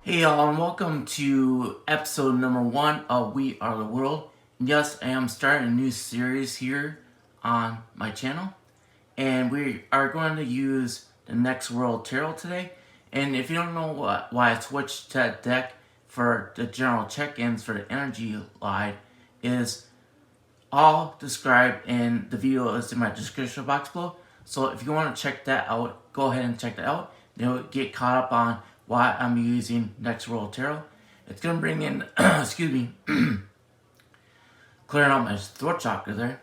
Hey y'all, and welcome to episode number 1 of We Are the World. Yes, I am starting a new series here on my channel, and we are going to use the Next World Tarot today. And if you don't know why I switched to that deck for the general check-ins for the energy line, is all described in the video is in my description box below. So if you want to check that out, go ahead and check that out. You'll get caught up on why I'm using Next World Tarot. It's going to bring in, excuse me, clearing out my throat chakra there.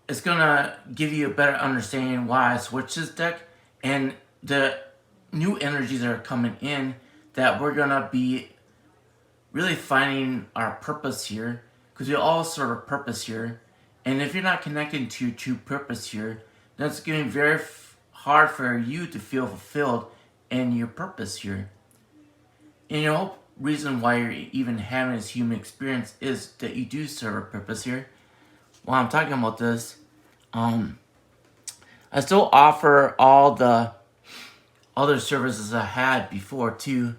It's going to give you a better understanding why I switched this deck and the new energies that are coming in that we're going to be really finding our purpose here, because we all serve a purpose here. And if you're not connecting to your true purpose here, then it's going to be very hard for you to feel fulfilled in your purpose here. And the whole reason why you're even having this human experience is that you do serve a purpose here. While I'm talking about this, I still offer all the other services I had before too.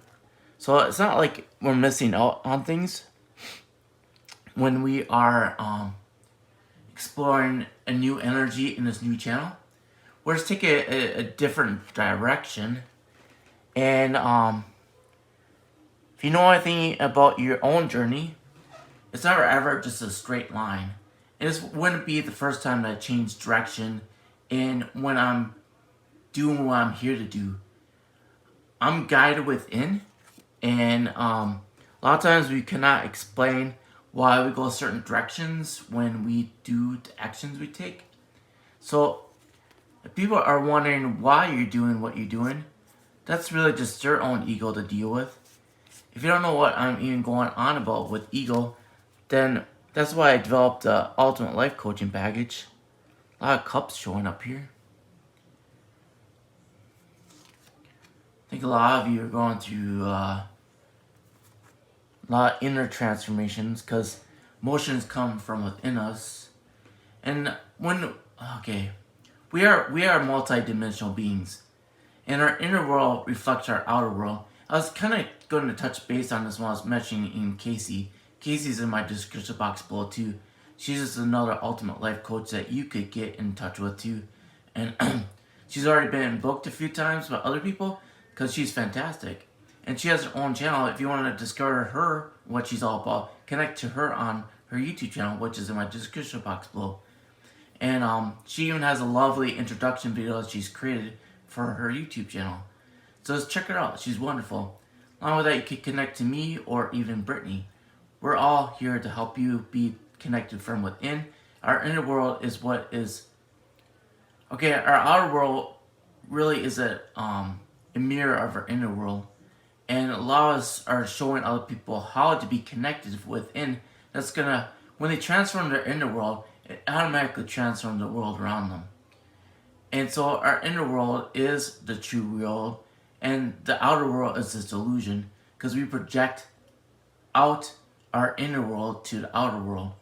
So it's not like we're missing out on things when we are exploring a new energy in this new channel. We're just taking a different direction. And if you know anything about your own journey, it's never ever just a straight line. And this wouldn't be the first time that I changed direction in when I'm doing what I'm here to do. I'm guided within, and a lot of times we cannot explain why we go certain directions when we do the actions we take. So if people are wondering why you're doing what you're doing, that's really just their own ego to deal with. If you don't know what I'm even going on about with ego, then that's why I developed the Ultimate Life Coaching Package. A lot of cups showing up here. I think a lot of you are going through a lot of inner transformations because emotions come from within us. And we are multi-dimensional beings, and our inner world reflects our outer world. I was kind of going to touch base on this when I was mentioning in Casey. Casey's in my description box below too. She's just another ultimate life coach that you could get in touch with too. And she's already been booked a few times by other people because she's fantastic. And she has her own channel. If you want to discover her, what she's all about, connect to her on her YouTube channel, which is in my description box below. And she even has a lovely introduction video that she's created for her YouTube channel. So just check her out. She's wonderful. Along with that, you can connect to me or even Brittany. We're all here to help you be connected from within. Our inner world is what is... Okay, our outer world really is a mirror of our inner world. And a lot of us are showing other people how to be connected within. That's gonna... When they transform their inner world, it automatically transforms the world around them. And so our inner world is the true world, and the outer world is this illusion, because we project out our inner world to the outer world.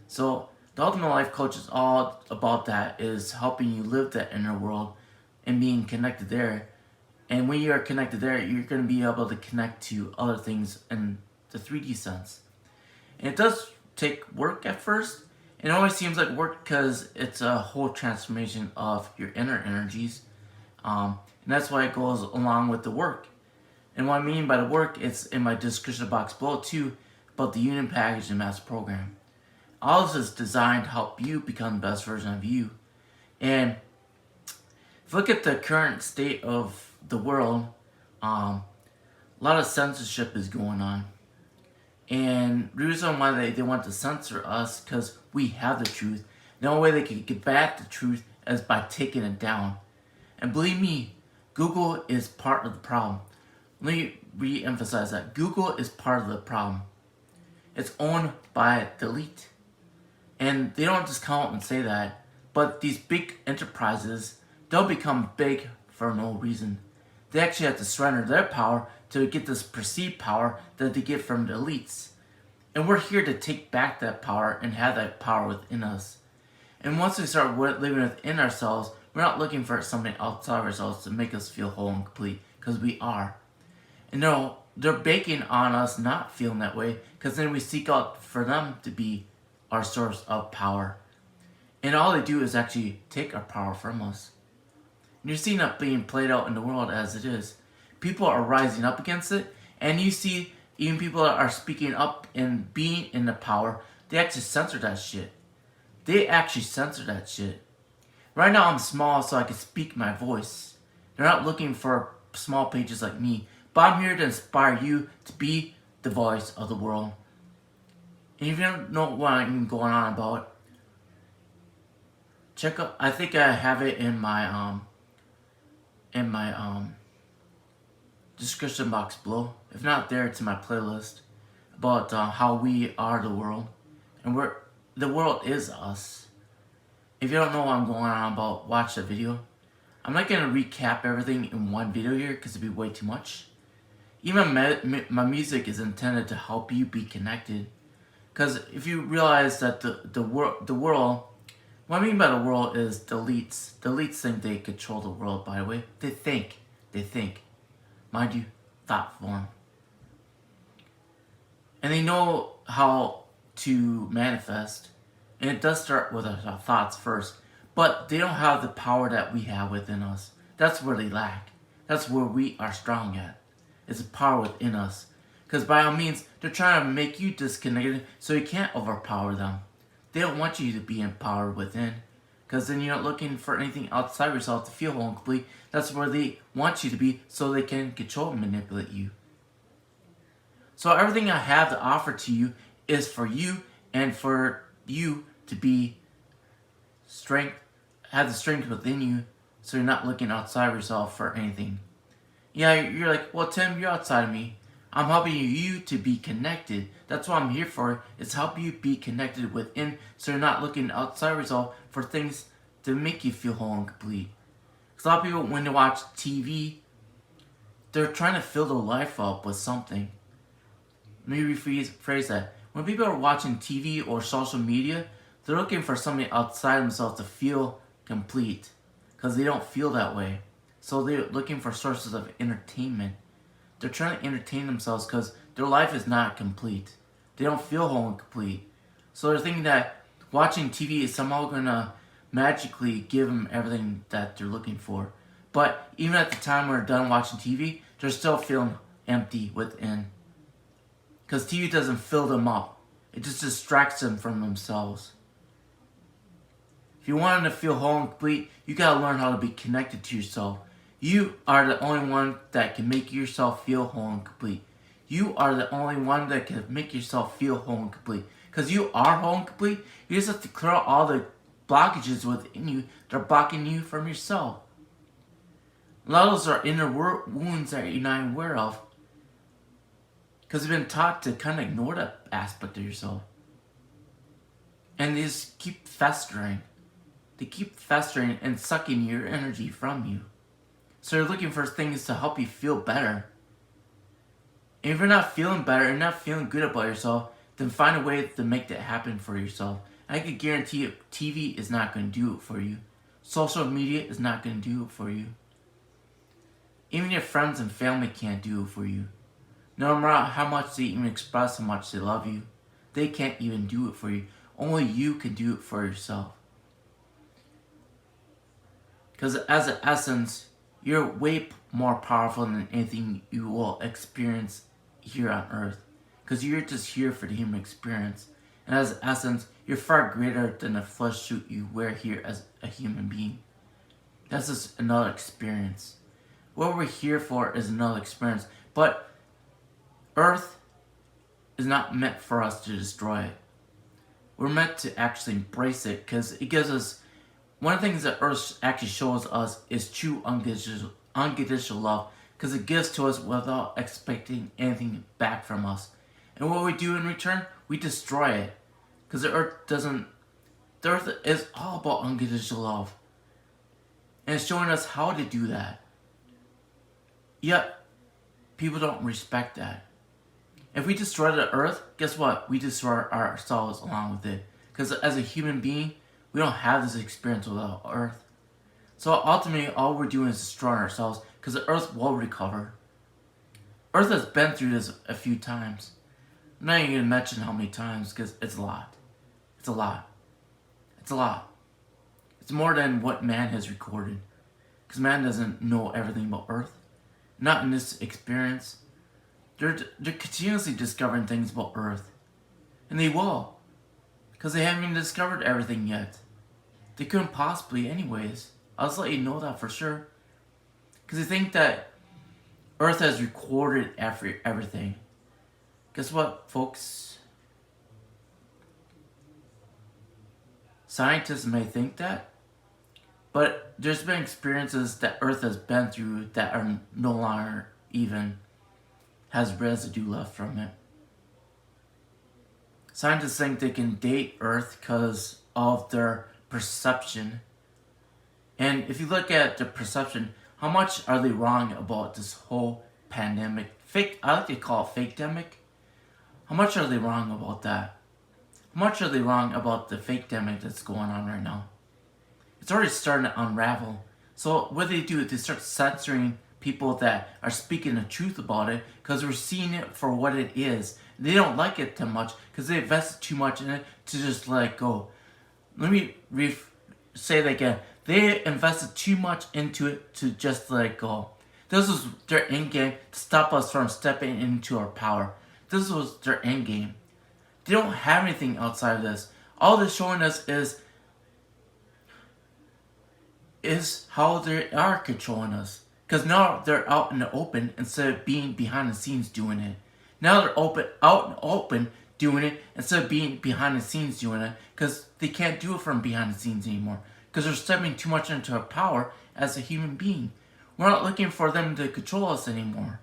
So the Ultimate Life Coach is all about that, is helping you live that inner world and being connected there. And when you are connected there, you're going to be able to connect to other things in the 3D sense. And it does take work at first. It always seems like work because it's a whole transformation of your inner energies. And that's why it goes along with the work. And what I mean by the work, it's in my description box below too, about the Union Package and Master Program. All this is designed to help you become the best version of you. And if you look at the current state of the world, a lot of censorship is going on. And the reason why they want to censor us, because we have the truth. The only way they can get back the truth is by taking it down. And believe me, Google is part of the problem. Let me re-emphasize that. Google is part of the problem. It's owned by the elite. And they don't just come out and say that, but these big enterprises, they'll become big for no reason. They actually have to surrender their power to get this perceived power that they get from the elites. And we're here to take back that power and have that power within us. And once we start living within ourselves, we're not looking for something outside of ourselves to make us feel whole and complete, because we are. And they're baking on us not feeling that way, because then we seek out for them to be our source of power. And all they do is actually take our power from us. And you're seeing it being played out in the world as it is. People are rising up against it, and you see even people that are speaking up and being in the power, they actually censor that shit. They actually censor that shit. Right now I'm small so I can speak my voice. They're not looking for small pages like me, but I'm here to inspire you to be the voice of the world. And if you don't know what I'm going on about, check out, I think I have it in my description box below. If not there, it's in my playlist about how we are the world, and the world is us. If you don't know what I'm going on about, watch the video. I'm not gonna recap everything in one video here because it'd be way too much. Even my music is intended to help you be connected. Because if you realize that the world, what I mean by the world is the elites. The elites think they control the world, by the way. They think. Mind you, thought form. And they know how to manifest. And it does start with our thoughts first. But they don't have the power that we have within us. That's where they lack. That's where we are strong at. It's the power within us. Because by all means, they're trying to make you disconnected so you can't overpower them. They don't want you to be empowered within. Because then you're not looking for anything outside yourself to feel whole and complete. That's where they want you to be so they can control and manipulate you. So everything I have to offer to you is for you and for you to be have the strength within you so you're not looking outside yourself for anything. Yeah, you're like, well, Tim, you're outside of me. I'm helping you to be connected. That's what I'm here for, is help you be connected within so you're not looking outside yourself for things to make you feel whole and complete. Because a lot of people, when they watch TV, they're trying to fill their life up with something. Let me rephrase that. When people are watching TV or social media, they're looking for something outside themselves to feel complete. Because they don't feel that way. So they're looking for sources of entertainment. They're trying to entertain themselves because their life is not complete. They don't feel whole and complete. So they're thinking that watching TV is somehow going to magically give them everything that they're looking for. But even at the time when they're done watching TV, they're still feeling empty within. Because TV doesn't fill them up. It just distracts them from themselves. If you want them to feel whole and complete, you gotta learn how to be connected to yourself. You are the only one that can make yourself feel whole and complete. You are the only one that can make yourself feel whole and complete. Because you are whole and complete, you just have to clear out all the blockages within you that are blocking you from yourself. A lot of those are inner wounds that you're not aware of. Because you've been taught to kind of ignore that aspect of yourself. And they just keep festering. They keep festering and sucking your energy from you. So you're looking for things to help you feel better. And if you're not feeling better and not feeling good about yourself, then find a way to make that happen for yourself. I can guarantee you, TV is not going to do it for you. Social media is not going to do it for you. Even your friends and family can't do it for you. No matter how much they even express how much they love you, they can't even do it for you. Only you can do it for yourself. Because as an essence, you're way more powerful than anything you will experience here on Earth. Because you're just here for the human experience. And as an essence, you're far greater than the flesh suit you wear here as a human being. That's just another experience. What we're here for is another experience. But Earth is not meant for us to destroy it. We're meant to actually embrace it because it gives us, one of the things that Earth actually shows us is true unconditional love, because it gives to us without expecting anything back from us. And what we do in return, we destroy it. Because the Earth is all about unconditional love. And it's showing us how to do that. Yet, people don't respect that. If we destroy the Earth, guess what? We destroy ourselves along with it. Because as a human being, we don't have this experience without Earth. So ultimately, all we're doing is destroying ourselves, because the Earth will recover. Earth has been through this a few times. I'm not even going to mention how many times because it's a lot. It's a lot. It's a lot. It's more than what man has recorded. Because man doesn't know everything about Earth. Not in this experience. They're continuously discovering things about Earth. And they will. Because they haven't even discovered everything yet. They couldn't possibly anyways. I'll just let you know that for sure. Because they think that Earth has recorded everything. Guess what, folks? Scientists may think that, but there's been experiences that Earth has been through that are no longer even has residue left from it. Scientists think they can date Earth because of their perception. And if you look at the perception, how much are they wrong about this whole pandemic? I like to call it fake-demic. How much are they wrong about that? How much are they wrong about the fake-demic that's going on right now? It's already starting to unravel. So what do? They start censoring people that are speaking the truth about it because we're seeing it for what it is. They don't like it too much because they invested too much in it to just let it go. Let me say that again. They invested too much into it to just let it go. This was their end game to stop us from stepping into our power. This was their end game. They don't have anything outside of this. All they're showing us is how they are controlling us. Because now they're out in the open instead of being behind the scenes doing it. Now they're out in the open doing it instead of being behind the scenes doing it. Because they can't do it from behind the scenes anymore. Because they're stepping too much into our power as a human being. We're not looking for them to control us anymore.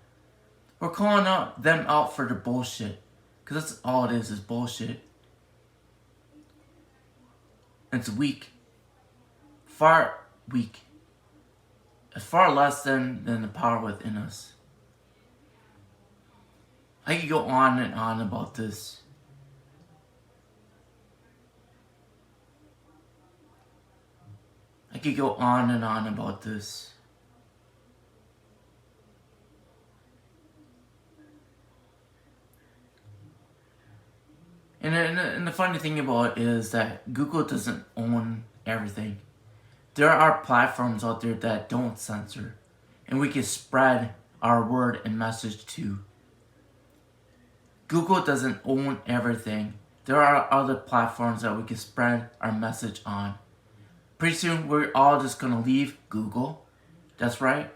We're calling them out for their bullshit. Because that's all it is bullshit. It's weak. Far weak. It's far less than the power within us. I could go on and on about this. I could go on and on about this. And the funny thing about it is that Google doesn't own everything. There are platforms out there that don't censor, and we can spread our word and message to. Google doesn't own everything. There are other platforms that we can spread our message on. Pretty soon we're all just gonna leave Google. That's right.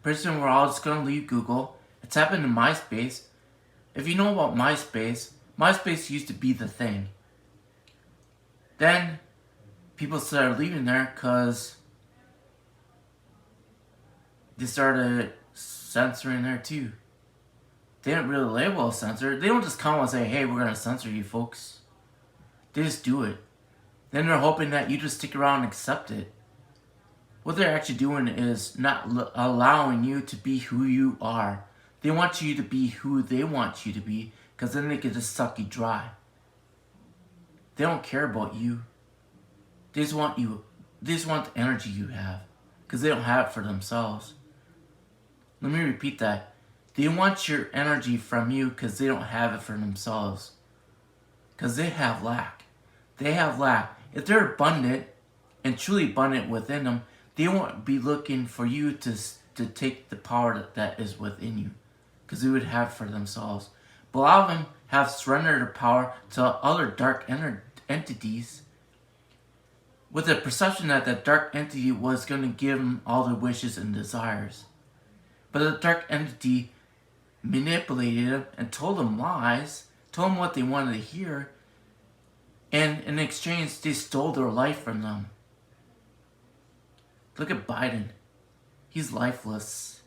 Pretty soon we're all just gonna leave Google. It's happened in MySpace. If you know about MySpace, MySpace used to be the thing. Then people started leaving there because they started censoring there too. They didn't really label a censor. They don't just come and say, hey, we're going to censor you folks. They just do it. Then they're hoping that you just stick around and accept it. What they're actually doing is not allowing you to be who you are. They want you to be who they want you to be, because then they can just suck you dry. They don't care about you. They just want you. They just want the energy you have, because they don't have it for themselves. Let me repeat that. They want your energy from you because they don't have it for themselves. Because they have lack. They have lack. If they're abundant and truly abundant within them, they won't be looking for you to take the power that is within you. Because they would have it for themselves. But a lot of them have surrendered their power to other dark entities with the perception that that dark entity was going to give them all their wishes and desires. But the dark entity manipulated them and told them lies, told them what they wanted to hear, and in exchange they stole their life from them. Look at Biden. He's lifeless.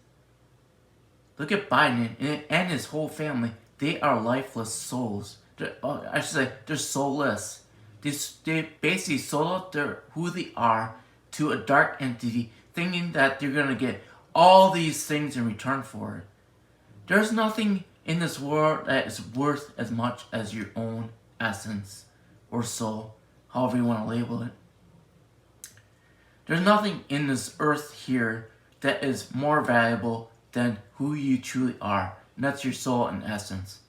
Look at Biden and his whole family. They are lifeless souls. I should say they're soulless. They basically sold out who they are to a dark entity, thinking that they're going to get all these things in return for it. There's nothing in this world that is worth as much as your own essence or soul, however you want to label it. There's nothing in this earth here that is more valuable than who you truly are. and that's your soul in essence.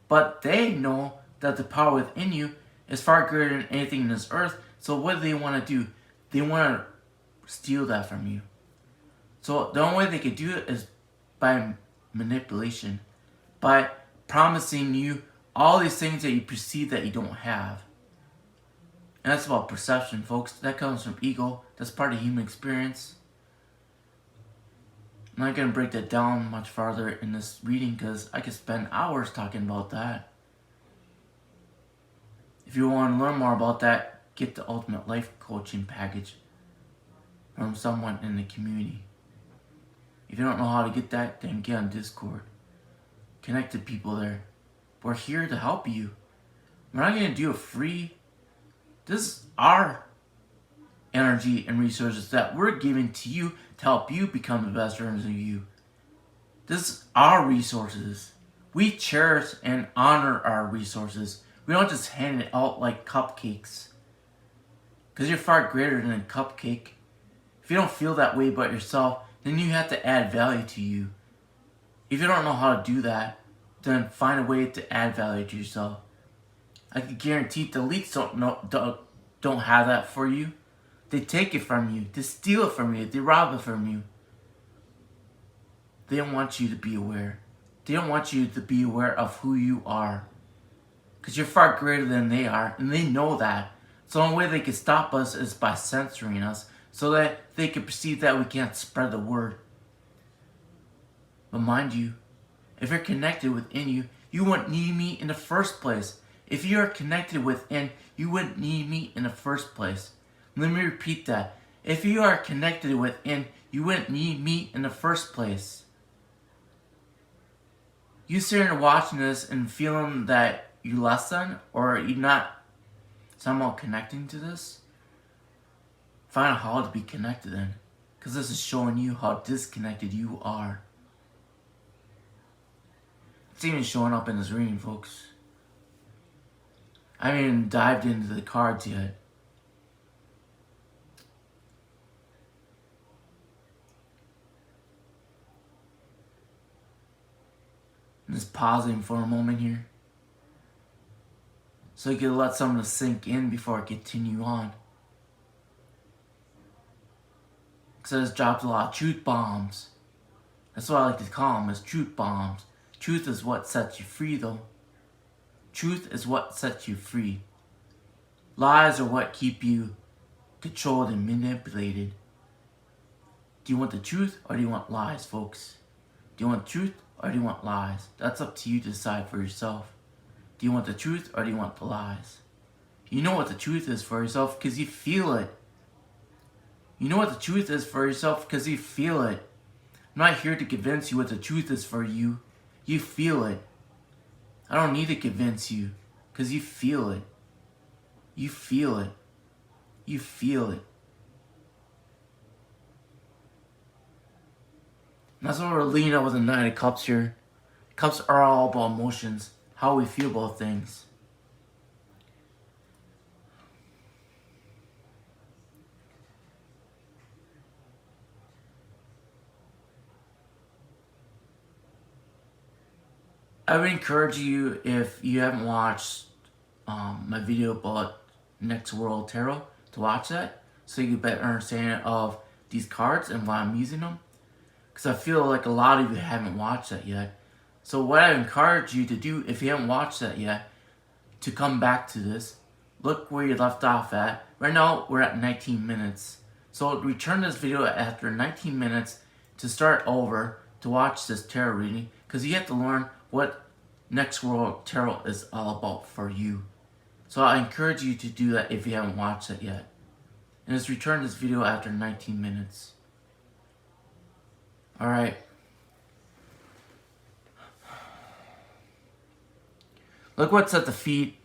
But they know that the power within you is far greater than anything in this earth. So what do they want to do? They want to steal that from you. So the only way they could do it is by manipulation, by promising you all these things that you perceive that you don't have. And that's about perception, folks. That comes from ego. That's part of human experience. I'm not going to break that down much farther in this reading because I could spend hours talking about that. If you want to learn more about that, get the Ultimate Life Coaching package from someone in the community. If you don't know how to get that, then get on Discord. Connect to people there. We're here to help you. We're not going to do it free. This is our energy and resources that we're giving to you to help you become the best versions of you. This is our resources. We cherish and honor our resources. We don't just hand it out like cupcakes. Because you're far greater than a cupcake. If you don't feel that way about yourself, then you have to add value to you. If you don't know how to do that, then find a way to add value to yourself. I can guarantee the elites don't have that for you. They take it from you. They steal it from you. They rob it from you. They don't want you to be aware. They don't want you to be aware of who you are. Because you're far greater than they are, and they know that. So the only way they can stop us is by censoring us, so that they can perceive that we can't spread the word. But mind you, if you're connected within you, you wouldn't need me in the first place. If you are connected within, you wouldn't need me in the first place. Let me repeat that. If you are connected within, you wouldn't need me in the first place. You sitting there watching this and feeling that you're less than, or you're not somehow connecting to this, find out how to be connected then. Because this is showing you how disconnected you are. It's even showing up in this reading, folks. I haven't even dived into the cards yet. I'm just pausing for a moment here, so you can let some of this sink in before I continue on. Because this dropped a lot of truth bombs. That's what I like to call them, is truth bombs. Truth is what sets you free, though. Truth is what sets you free. Lies are what keep you controlled and manipulated. Do you want the truth or do you want lies, folks? Do you want truth or do you want lies? That's up to you to decide for yourself. Do you want the truth or do you want the lies? You know what the truth is for yourself because you feel it. You know what the truth is for yourself because you feel it. I'm not here to convince you what the truth is for you. You feel it. I don't need to convince you because you feel it. You feel it. You feel it. And that's what we're leading up with the Nine of Cups here. Cups are all about emotions, how we feel about things. I would encourage you, if you haven't watched my video about Next World Tarot, to watch that so you get a better understanding of these cards and why I'm using them. Because I feel like a lot of you haven't watched that yet. So what I encourage you to do, if you haven't watched that yet, to come back to this, look where you left off at. Right now, we're at 19 minutes. So return this video after 19 minutes to start over, to watch this tarot reading, because you have to learn what Next World Tarot is all about for you. So I encourage you to do that if you haven't watched it yet. And just return this video after 19 minutes. Alright. Look what's at the feet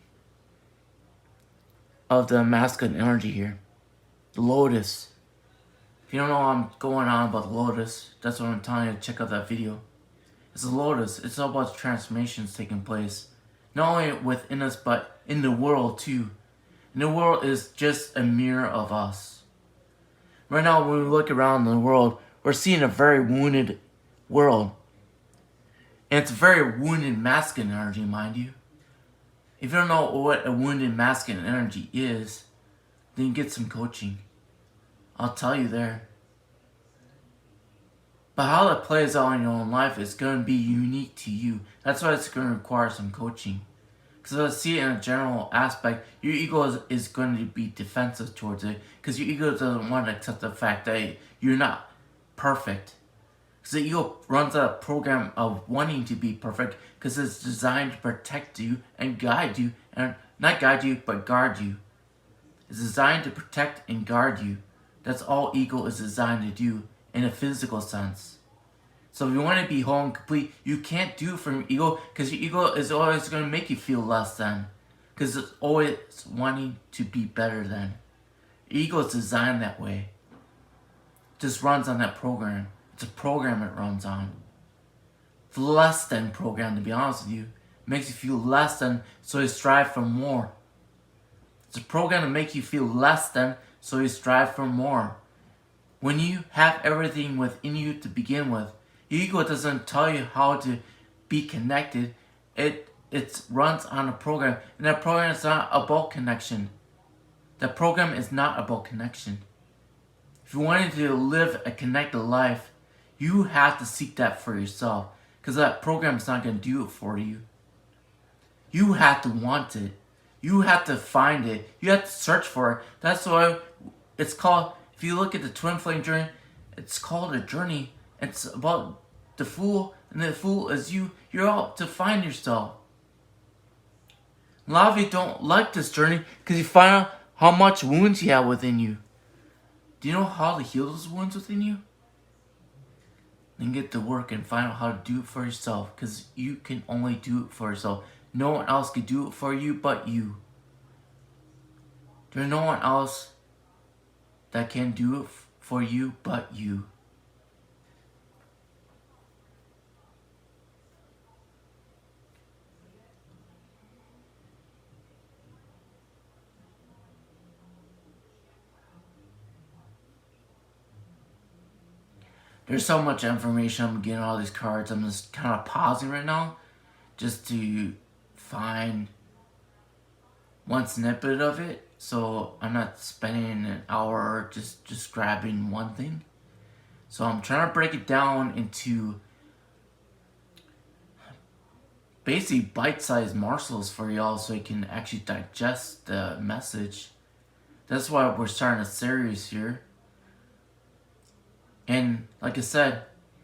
of the masculine energy here. The lotus. If you don't know what I'm going on about the lotus, that's what I'm telling you to check out that video. It's a lotus. It's all about transformations taking place. Not only within us, but in the world too. And the world is just a mirror of us. Right now, when we look around the world, we're seeing a very wounded world. And it's very wounded masculine energy, mind you. If you don't know what a wounded masculine energy is, then get some coaching. I'll tell you there. But how that plays out in your own life is going to be unique to you. That's why it's going to require some coaching. Because I see it in a general aspect, your ego is going to be defensive towards it. Because your ego doesn't want to accept the fact that you're not perfect. Because the ego runs a program of wanting to be perfect. Because it's designed to protect you and guide you. And not guide you, but guard you. It's designed to protect and guard you. That's all ego is designed to do in a physical sense. So if you want to be whole and complete, you can't do it from your ego, because your ego is always going to make you feel less than. Because it's always wanting to be better than. Your ego is designed that way. It just runs on that program. It's a program it runs on. It's a less than program, to be honest with you. It makes you feel less than, so you strive for more. It's a program to make you feel less than, so you strive for more. When you have everything within you to begin with, your ego doesn't tell you how to be connected. It runs on a program, and that program is not about connection. That program is not about connection. If you wanted to live a connected life, you have to seek that for yourself, because that program is not going to do it for you. You have to want it. You have to find it. You have to search for it. That's why it's called, if you look at the twin flame journey, it's called a journey. It's about the fool, and the fool is you. You're out to find yourself. A lot of you don't like this journey because you find out how much wounds you have within you. Do you know how to heal those wounds within you? Then get to work and find out how to do it for yourself, because you can only do it for yourself. No one else can do it for you but you. There's no one else that can do it for you but you. There's so much information. I'm getting all these cards. I'm just kind of pausing right now just to find one snippet of it, so I'm not spending an hour just grabbing one thing. So I'm trying to break it down into basically bite-sized morsels for y'all, so you can actually digest the message. That's why we're starting a series here. And like I said,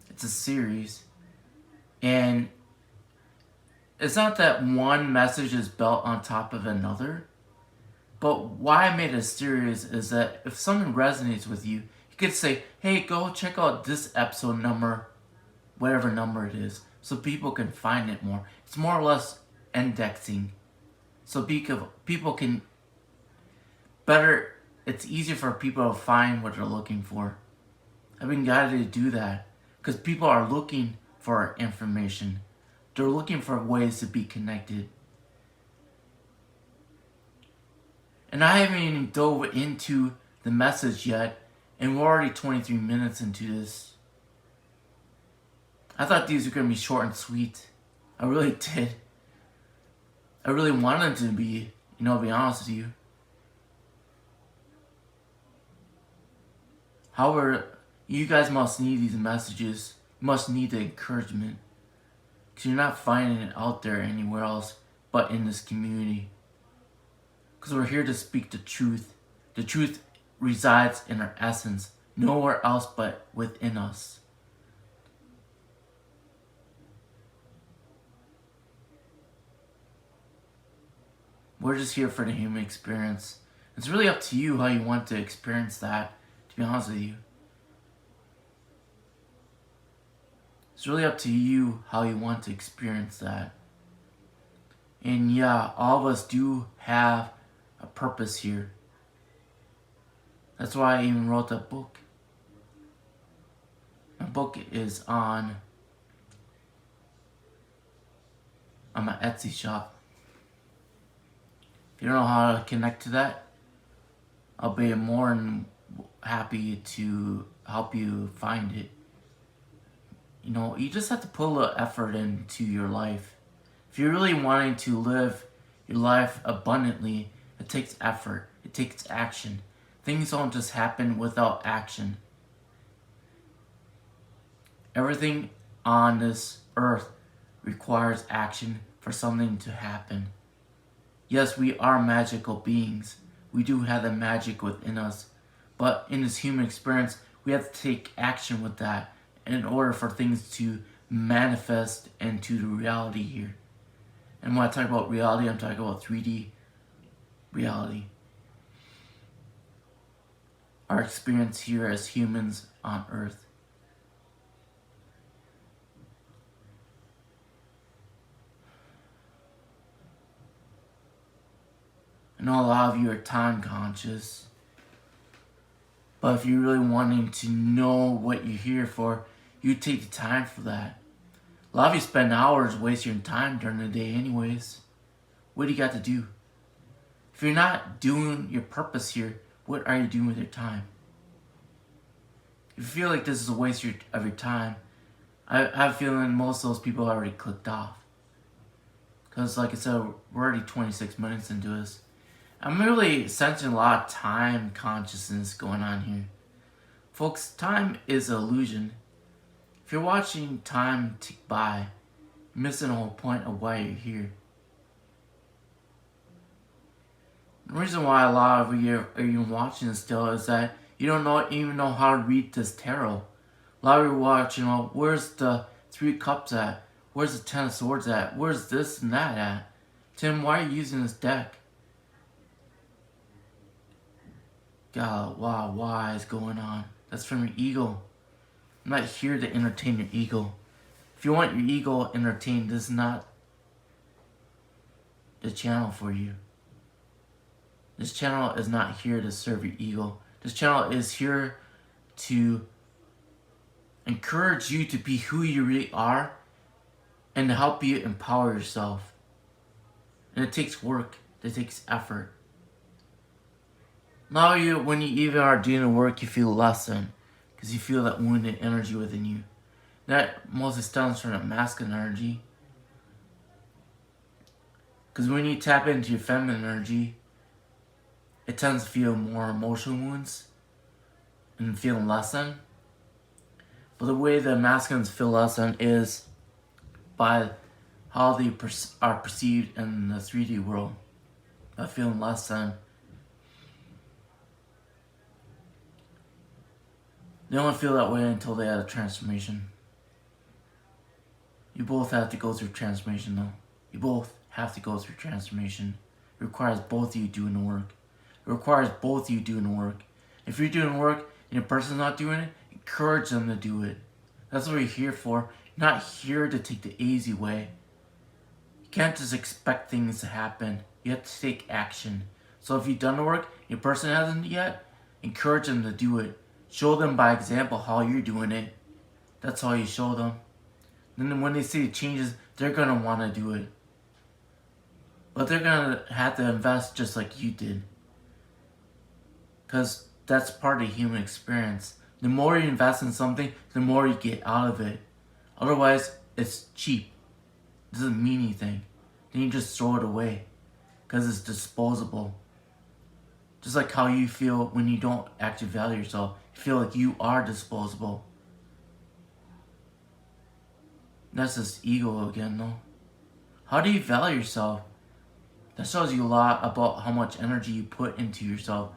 it's a series. And it's not that one message is built on top of another. But why I made a series is that if something resonates with you, you could say, hey, go check out this episode number, whatever number it is, so people can find it more. It's more or less indexing. So people can better, it's easier for people to find what they're looking for. I've been guided to do that because people are looking for information. They're looking for ways to be connected. And I haven't even dove into the message yet, and we're already 23 minutes into this. I thought these were going to be short and sweet. I really did. I really wanted them to be, to be honest with you. However, you guys must need these messages. You must need the encouragement. Because you're not finding it out there anywhere else but in this community. Because we're here to speak the truth. The truth resides in our essence. Nowhere else but within us. We're just here for the human experience. It's really up to you how you want to experience that, to be honest with you. It's really up to you how you want to experience that. And yeah, all of us do have a purpose here. That's why I even wrote that book. My book is on my Etsy shop. If you don't know how to connect to that, I'll be more than happy to help you find it. You just have to put a little effort into your life. If you're really wanting to live your life abundantly, it takes effort, it takes action. Things don't just happen without action. Everything on this earth requires action for something to happen. Yes, we are magical beings. We do have the magic within us. But in this human experience, we have to take action with that in order for things to manifest into the reality here. And when I talk about reality, I'm talking about 3D reality. Our experience here as humans on Earth. I know a lot of you are time conscious, but if you're really wanting to know what you're here for, you take the time for that. A lot of you spend hours wasting your time during the day anyways. What do you got to do? If you're not doing your purpose here, what are you doing with your time? If you feel like this is a waste of your time, I have a feeling most of those people already clicked off. Because like I said, we're already 26 minutes into this. I'm really sensing a lot of time consciousness going on here. Folks, time is an illusion. If you're watching time tick by, you're missing the whole point of why you're here. The reason why a lot of you are even watching this still is that you don't even know how to read this tarot. A lot of you are watching, well, where's the 3 cups at? Where's the 10 of swords at? Where's this and that at? Tim, why are you using this deck? God, wow, why is going on? That's from your ego. I'm not here to entertain your ego. If you want your ego entertained, this is not the channel for you. This channel is not here to serve your ego. This channel is here to encourage you to be who you really are and to help you empower yourself. And it takes work. It takes effort. Now when you even are doing the work, you feel less than, because you feel that wounded energy within you. That mostly stems from that masculine energy. Because when you tap into your feminine energy, it tends to feel more emotional wounds and feeling less than. But the way the masculines feel less than is by how they are perceived in the 3D world. By feeling less than. They don't feel that way until they have a transformation. You both have to go through transformation though. You both have to go through transformation. It requires both of you doing the work. It requires both of you doing the work. If you're doing work and your person's not doing it, encourage them to do it. That's what you're here for. You're not here to take the easy way. You can't just expect things to happen. You have to take action. So if you've done the work, your person hasn't yet, encourage them to do it. Show them by example how you're doing it. That's how you show them. Then when they see the changes, they're going to want to do it. But they're going to have to invest just like you did. Because that's part of the human experience. The more you invest in something, the more you get out of it. Otherwise, it's cheap. It doesn't mean anything. Then you just throw it away. Because it's disposable. Just like how you feel when you don't actually value yourself. You feel like you are disposable. That's just ego again, though. How do you value yourself? That shows you a lot about how much energy you put into yourself.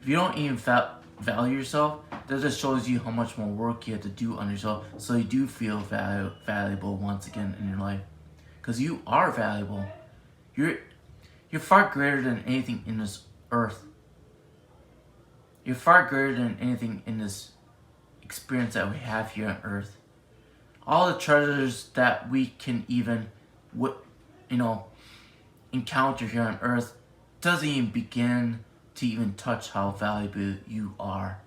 If you don't even value yourself, that just shows you how much more work you have to do on yourself so you do feel valuable once again in your life. Because you are valuable. You're far greater than anything in this earth. You're far greater than anything in this experience that we have here on earth. All the treasures that we can even, encounter here on earth doesn't even begin to even touch how valuable you are.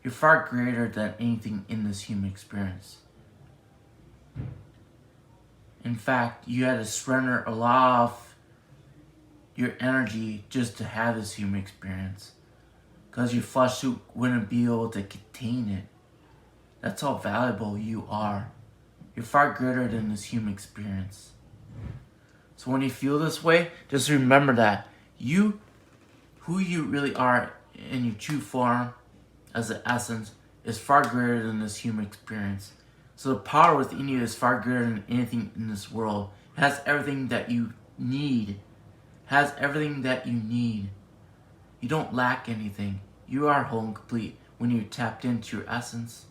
You're far greater than anything in this human experience. In fact, you had to surrender a lot of your energy just to have this human experience. Because your flesh suit wouldn't be able to contain it. That's how valuable you are. You're far greater than this human experience. So when you feel this way, just remember that you, who you really are in your true form as the essence, is far greater than this human experience. So the power within you is far greater than anything in this world. It has everything that you need. Has everything that you need. You don't lack anything. You are whole and complete when you're tapped into your essence.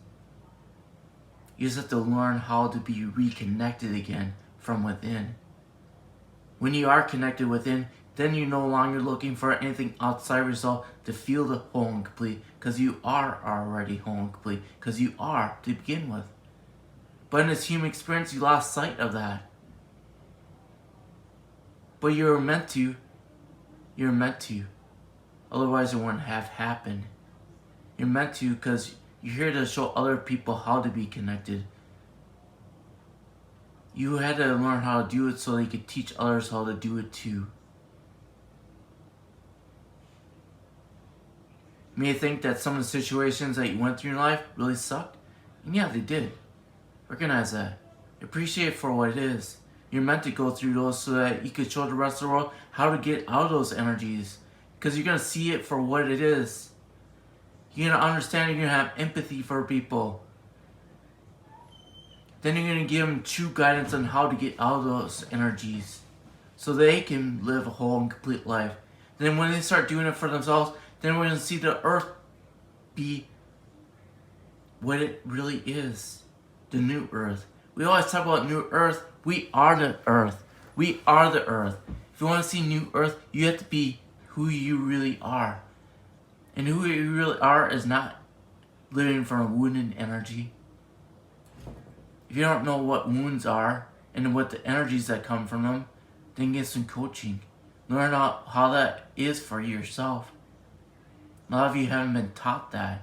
You just have to learn how to be reconnected again from within. When you are connected within, then you're no longer looking for anything outside yourself to feel the whole and complete, because you are already whole and complete, because you are to begin with. But in this human experience, you lost sight of that. But you're meant to. You're meant to. Otherwise, it wouldn't have happened. You're meant to because you're here to show other people how to be connected. You had to learn how to do it so that you could teach others how to do it too. You may think that some of the situations that you went through in life really sucked. And yeah, they did. Recognize that. Appreciate it for what it is. You're meant to go through those so that you could show the rest of the world how to get out of those energies. Because you're going to see it for what it is. You're going to understand, you're going to have empathy for people. Then you're going to give them true guidance on how to get out of those energies. So they can live a whole and complete life. Then when they start doing it for themselves, then we're going to see the earth be what it really is. The new earth. We always talk about new earth. We are the earth. We are the earth. If you want to see new earth, you have to be who you really are. And who you really are is not living from a wounded energy. If you don't know what wounds are and what the energies that come from them, then get some coaching. Learn out how that is for yourself. A lot of you haven't been taught that.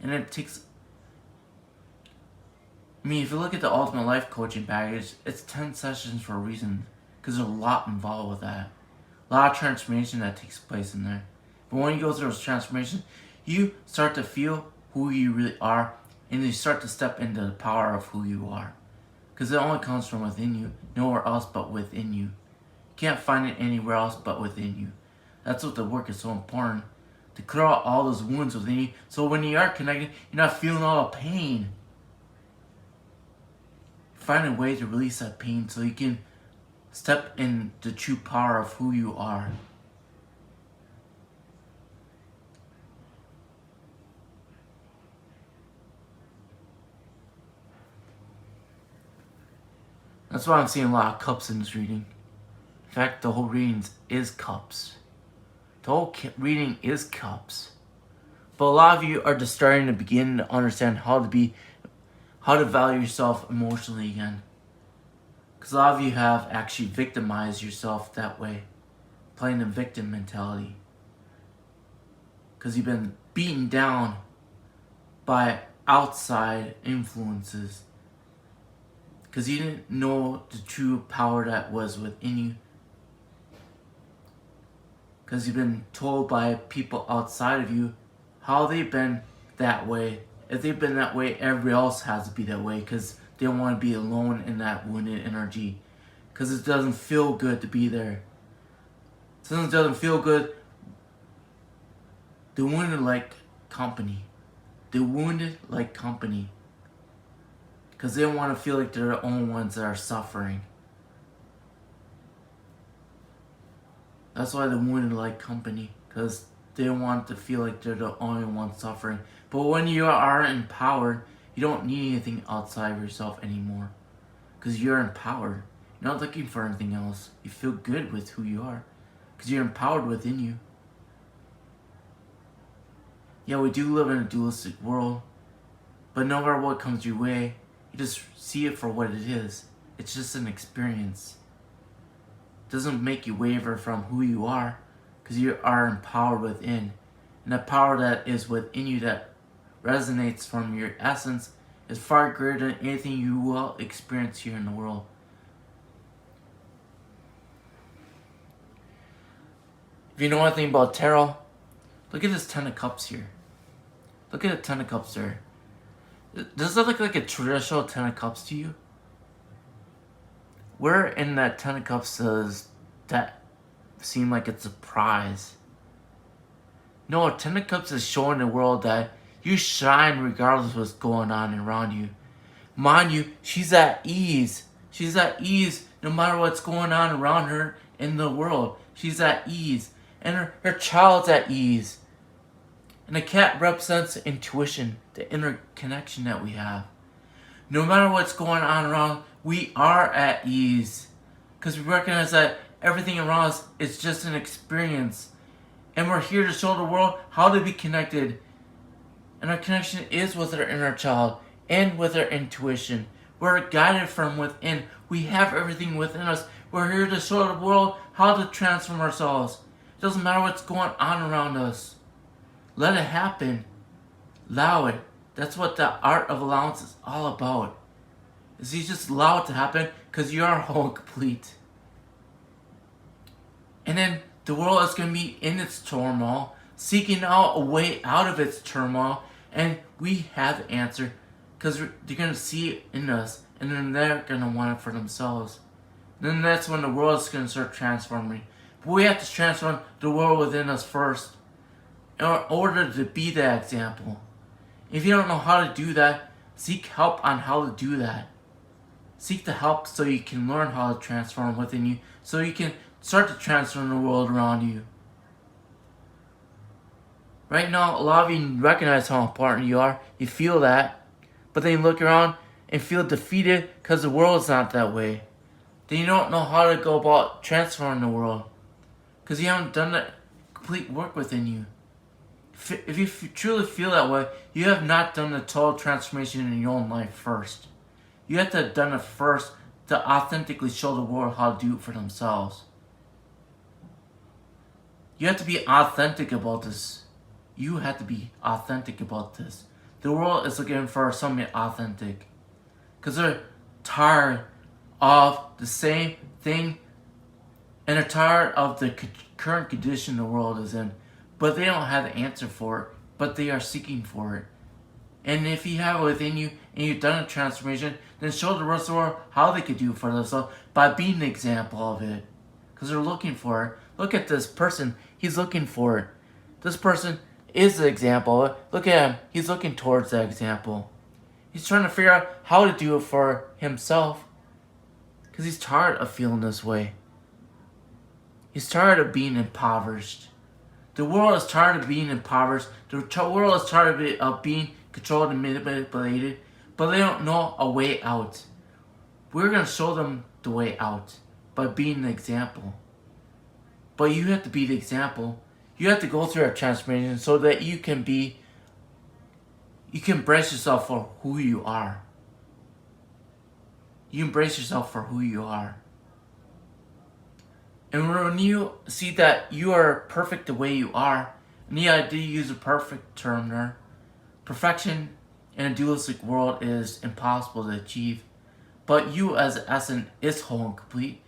And it takes... I mean, if you look at the Ultimate Life Coaching package, it's 10 sessions for a reason. Because there's a lot involved with that. A lot of transformation that takes place in there. But when you go through those transformations, you start to feel who you really are. And you start to step into the power of who you are. Because it only comes from within you. Nowhere else but within you. You can't find it anywhere else but within you. That's what the work is so important. To clear out all those wounds within you. So when you are connected, you're not feeling all the pain. Find a way to release that pain so you can step in the true power of who you are. That's why I'm seeing a lot of cups in this reading. In fact, the whole reading is cups. The whole reading is cups. But a lot of you are just starting to begin to understand how to value yourself emotionally again. Because a lot of you have actually victimized yourself that way. Playing the victim mentality. Because you've been beaten down by outside influences. Because you didn't know the true power that was within you. Because you've been told by people outside of you how they've been that way. If they've been that way, everybody else has to be that way. Because they don't want to be alone in that wounded energy. Because it doesn't feel good to be there. Since it doesn't feel good, the wounded like company. The wounded like company. Because they don't want to feel like they're the only ones that are suffering. That's why the wounded like company. Because they don't want to feel like they're the only ones suffering. But when you are empowered, you don't need anything outside of yourself anymore. Because you're empowered. You're not looking for anything else. You feel good with who you are. Because you're empowered within you. Yeah, we do live in a dualistic world. But no matter what comes your way, you just see it for what it is. It's just an experience. It doesn't make you waver from who you are. Because you are empowered within. And the power that is within you that resonates from your essence is far greater than anything you will experience here in the world. If you know anything about tarot, look at this 10 of cups here. Look at the 10 of cups there. Does that look like a traditional 10 of cups to you? Where in that Ten of Cups does that seem like it's a prize? No, Ten of Cups is showing the world that you shine regardless of what's going on around you. Mind you, she's at ease. She's at ease no matter what's going on around her in the world. She's at ease. And her child's at ease. And the cat represents intuition, the inner connection that we have. No matter what's going on around, we are at ease. Because we recognize that everything around us is just an experience. And we're here to show the world how to be connected. And our connection is with our inner child and with our intuition. We're guided from within. We have everything within us. We're here to show the world how to transform ourselves. It doesn't matter what's going on around us. Let it happen. Allow it. That's what the art of allowance is all about. Is you just allow it to happen because you are whole and complete. And then the world is going to be in its turmoil, seeking out a way out of its turmoil, and we have the answer because they're going to see it in us, and then they're going to want it for themselves. Then that's when the world is going to start transforming. But we have to transform the world within us first in order to be that example. If you don't know how to do that, seek help on how to do that. Seek the help so you can learn how to transform within you, so you can start to transform the world around you. Right now, a lot of you recognize how important you are. You feel that. But then you look around and feel defeated because the world's not that way. Then you don't know how to go about transforming the world because you haven't done the complete work within you. If you truly feel that way, you have not done the total transformation in your own life first. You have to have done it first to authentically show the world how to do it for themselves. You have to be authentic about this. You have to be authentic about this. The world is looking for something authentic because they're tired of the same thing and they're tired of the current condition the world is in, but they don't have the answer for it, but they are seeking for it. And if you have it within you and you've done a transformation, then show the rest of the world how they could do it for themselves by being the example of it, because they're looking for it. Look at this person, he's looking for it. This person is the example. Look at him, he's looking towards that example. He's trying to figure out how to do it for himself because he's tired of feeling this way. He's tired of being impoverished. The world is tired of being impoverished. The world is tired of being controlled and manipulated, but they don't know a way out. We're going to show them the way out by being the example. But you have to be the example. You have to go through a transformation so that you can embrace yourself for who you are. You embrace yourself for who you are. And when you see that you are perfect the way you are, and yeah, I do use a perfect term there, perfection in a dualistic world is impossible to achieve. But you as an essence is whole and complete.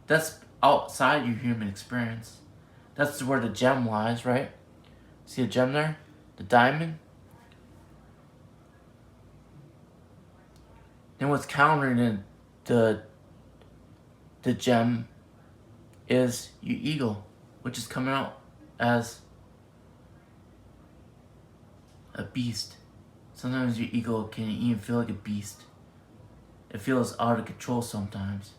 That's outside your human experience. That's where the gem lies, right? See a gem there? The diamond? Then what's countering the gem is your ego, which is coming out as a beast. Sometimes your ego can even feel like a beast. It feels out of control sometimes.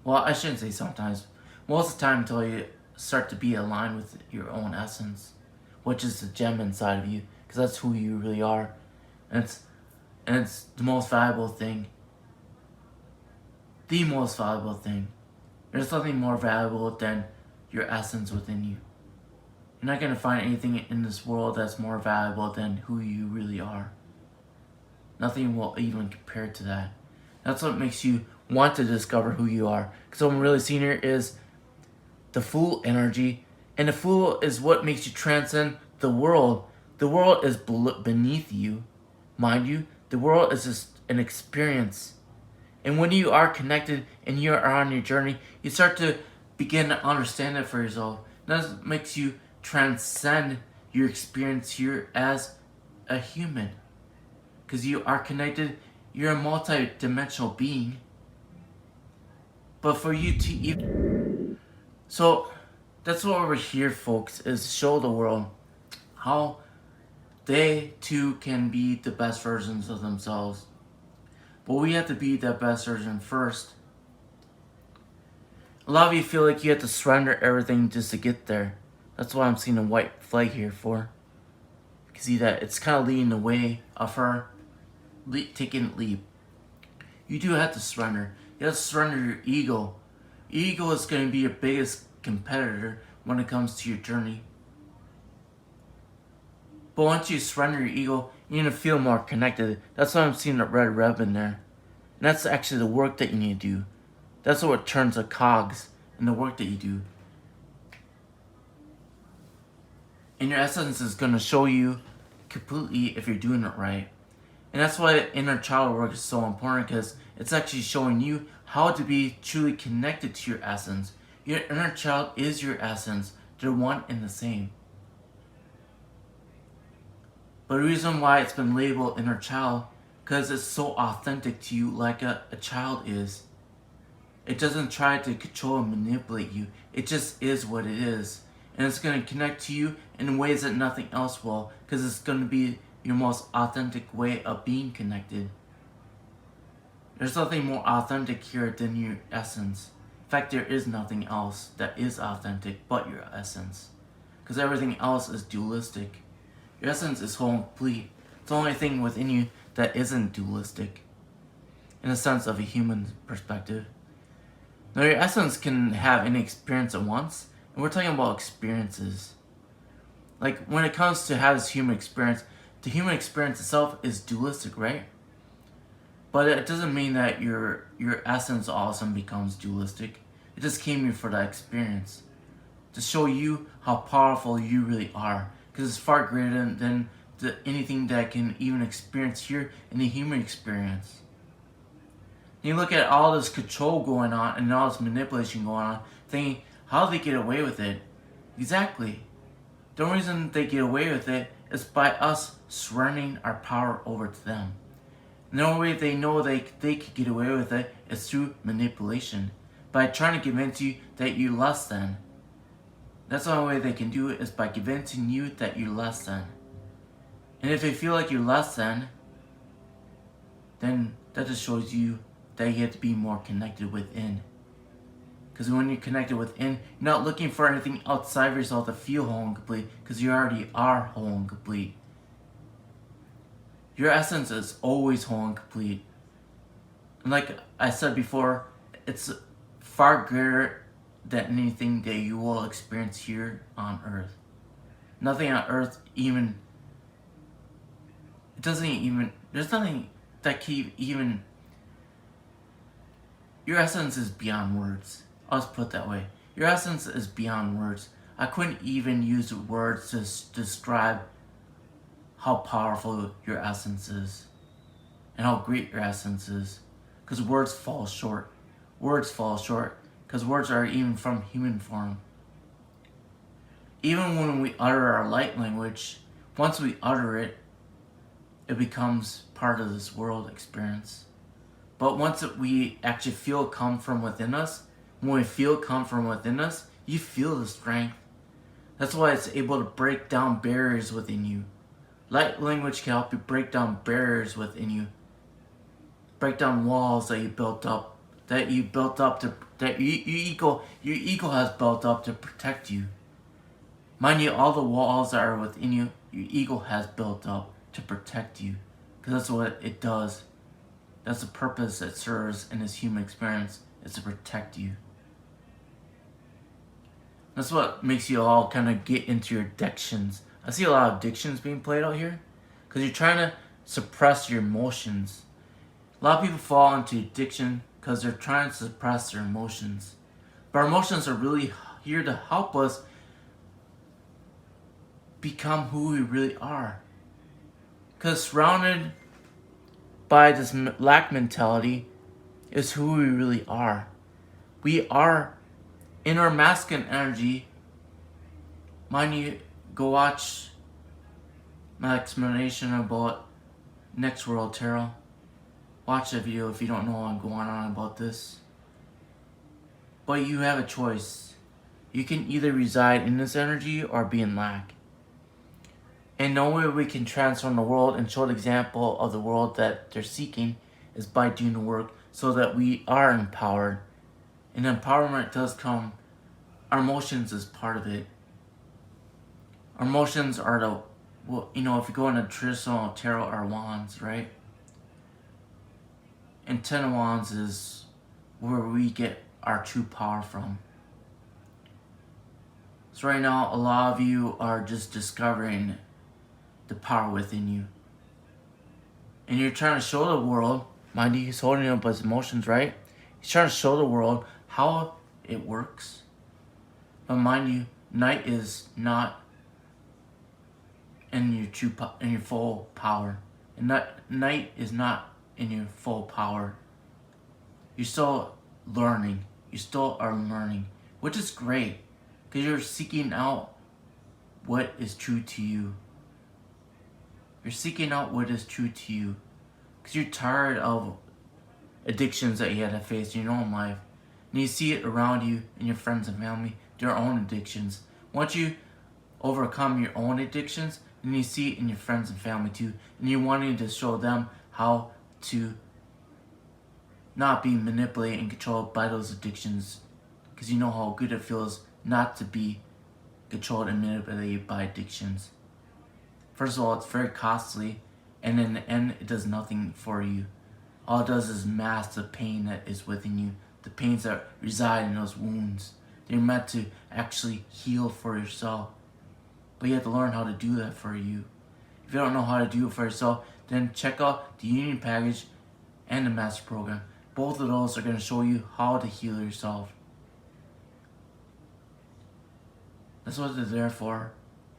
Well, I shouldn't say sometimes. Most of the time until you start to be aligned with your own essence, which is the gem inside of you, because that's who you really are. And it's the most valuable thing. The most valuable thing. There's nothing more valuable than your essence within you. You're not going to find anything in this world that's more valuable than who you really are. Nothing will even compare to that. That's what makes you want to discover who you are. Because what I'm really seeing here is the Fool energy. And the Fool is what makes you transcend the world. The world is beneath you. Mind you, the world is just an experience. And when you are connected and you are on your journey, you start to begin to understand it for yourself. That makes you transcend your experience here as a human. Because you are connected, you're a multi-dimensional being. But for you to even... So that's what we're here, folks, is show the world how they too can be the best versions of themselves. But we have to be that best version first. A lot of you feel like you have to surrender everything just to get there. That's why I'm seeing a white flag here for. You can see that it's kind of leading the way of her taking a leap. You do have to surrender. You have to surrender your ego. Your ego is going to be your biggest competitor when it comes to your journey. But once you surrender your ego, you're going to feel more connected. That's why I'm seeing the red ribbon there. And that's actually the work that you need to do. That's what turns the cogs in the work that you do. And your essence is going to show you completely if you're doing it right. And that's why inner child work is so important, because it's actually showing you how to be truly connected to your essence. Your inner child is your essence. They're one and the same. But the reason why it's been labeled inner child, because it's so authentic to you, like a child is. It doesn't try to control and manipulate you. It just is what it is. And it's going to connect to you in ways that nothing else will, because it's going to be your most authentic way of being connected. There's nothing more authentic here than your essence. In fact, there is nothing else that is authentic but your essence, because everything else is dualistic. Your essence is whole and complete. It's the only thing within you that isn't dualistic, in the sense of a human perspective. Now, your essence can have any experience at once, and we're talking about experiences. Like, when it comes to have this human experience, the human experience itself is dualistic, right? But it doesn't mean that your essence all of a sudden becomes dualistic. It just came here for that experience, to show you how powerful you really are, because it's far greater than anything that can even experience here in the human experience. You look at all this control going on and all this manipulation going on, thinking, how do they get away with it? Exactly. The only reason they get away with it is by us surrendering our power over to them. And the only way they know they could get away with it is through manipulation, by trying to convince you that you're less than. That's the only way they can do it, is by convincing you that you're less than. And if they feel like you're less than, then that just shows you that you have to be more connected within. Because when you're connected within, you're not looking for anything outside of yourself to feel whole and complete, because you already are whole and complete. Your essence is always whole and complete. And like I said before, it's far greater than anything that you will experience here on earth. Nothing on earth even, there's nothing that can even, your essence is beyond words. I'll just put it that way. Your essence is beyond words. I couldn't even use words to describe how powerful your essence is and how great your essence is, because words fall short. Words fall short because words are even from human form. Even when we utter our light language, once we utter it, it becomes part of this world experience. But once we actually feel it come from within us, when we feel it come from within us, you feel the strength. That's why it's able to break down barriers within you. Light language can help you break down barriers within you. Break down walls that you built up, that your ego has built up to protect you. Mind you, all the walls that are within you, your ego has built up to protect you. Because that's what it does. That's the purpose it serves in this human experience, is to protect you. That's what makes you all kind of get into your addictions. I see a lot of addictions being played out here, because you're trying to suppress your emotions. A lot of people fall into addiction because they're trying to suppress their emotions. But our emotions are really here to help us become who we really are. Because surrounded by this lack mentality is who we really are. We are in our masculine energy. Mind you, go watch my explanation about Next World Tarot. Watch the video if you don't know what I'm going on about this. But you have a choice. You can either reside in this energy or be in lack. And the only way we can transform the world and show the example of the world that they're seeking is by doing the work so that we are empowered. And empowerment does come, our emotions is part of it. Our emotions are the, well, if you go into traditional tarot, are wands, right? And 10 of wands is where we get our true power from. So right now, a lot of you are just discovering the power within you. And you're trying to show the world, mind you, he's holding up his emotions, right? He's trying to show the world how it works. But mind you, night is not in your full power. And night is not in your full power. You're still learning. You still are learning, which is great, because you're seeking out what is true to you. You're seeking out what is true to you, because you're tired of addictions that you had to face in your own life. And you see it around you in your friends and family, their own addictions. Once you overcome your own addictions, then you see it in your friends and family too. And you're wanting to show them how to not be manipulated and controlled by those addictions, because you know how good it feels not to be controlled and manipulated by addictions. First of all, it's very costly, and in the end, it does nothing for you. All it does is mask the pain that is within you, the pains that reside in those wounds. They're meant to actually heal for yourself. But you have to learn how to do that for you. If you don't know how to do it for yourself, then check out the Union Package and the Master Program. Both of those are going to show you how to heal yourself. That's what they're there for.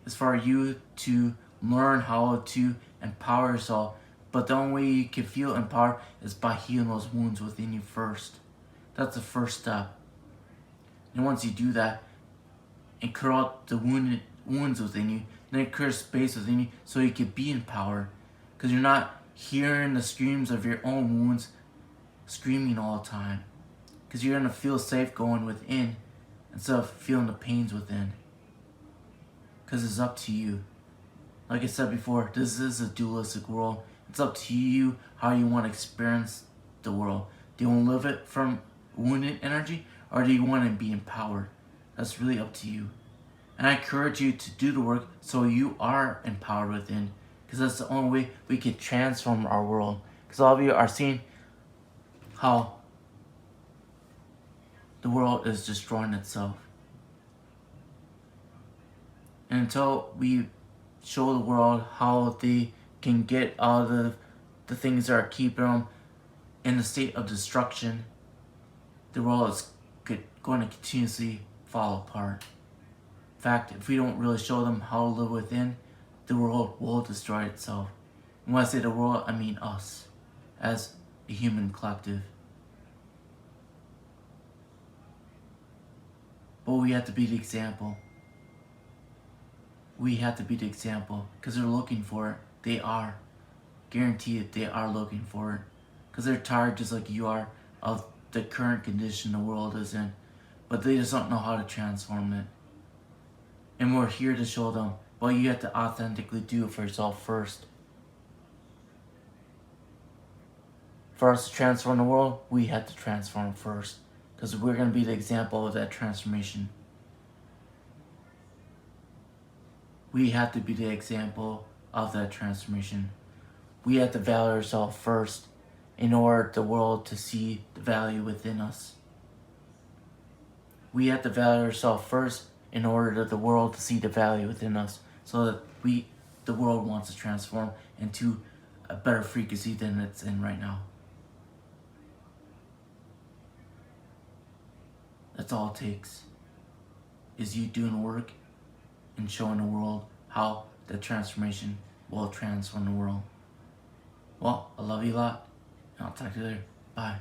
It's for you to learn how to empower yourself. But the only way you can feel empowered is by healing those wounds within you first. That's the first step. And once you do that, and clear out the wounds within you, then clear space within you so you can be empowered. Because you're not hearing the screams of your own wounds screaming all the time. Because you're going to feel safe going within instead of feeling the pains within. Because it's up to you. Like I said before, this is a dualistic world. It's up to you how you want to experience the world. Do you want to live it from wounded energy, or do you want to be empowered? That's really up to you. And I encourage you to do the work so you are empowered within, because that's the only way we can transform our world. Because all of you are seeing how the world is destroying itself. And until we show the world how they can get out of the things that are keeping them in a state of destruction, the world is going to continuously fall apart. In fact, if we don't really show them how to live within, the world will destroy itself. And when I say the world, I mean us, as a human collective. But we have to be the example. We have to be the example, because they're looking for it. They are. Guaranteed they are looking for it. Because they're tired, just like you are, of the current condition the world is in. But they just don't know how to transform it. And we're here to show them. But you have to authentically do it for yourself first. For us to transform the world, we have to transform first. Because we're going to be the example of that transformation. We have to be the example of that transformation. We have to value ourselves first in order the world to see the value within us. We have to value ourselves first in order that the world to see the value within us, so that the world wants to transform into a better frequency than it's in right now. That's all it takes, is you doing the work and showing the world how the transformation will transform the world. Well, I love you a lot, and I'll talk to you later. Bye.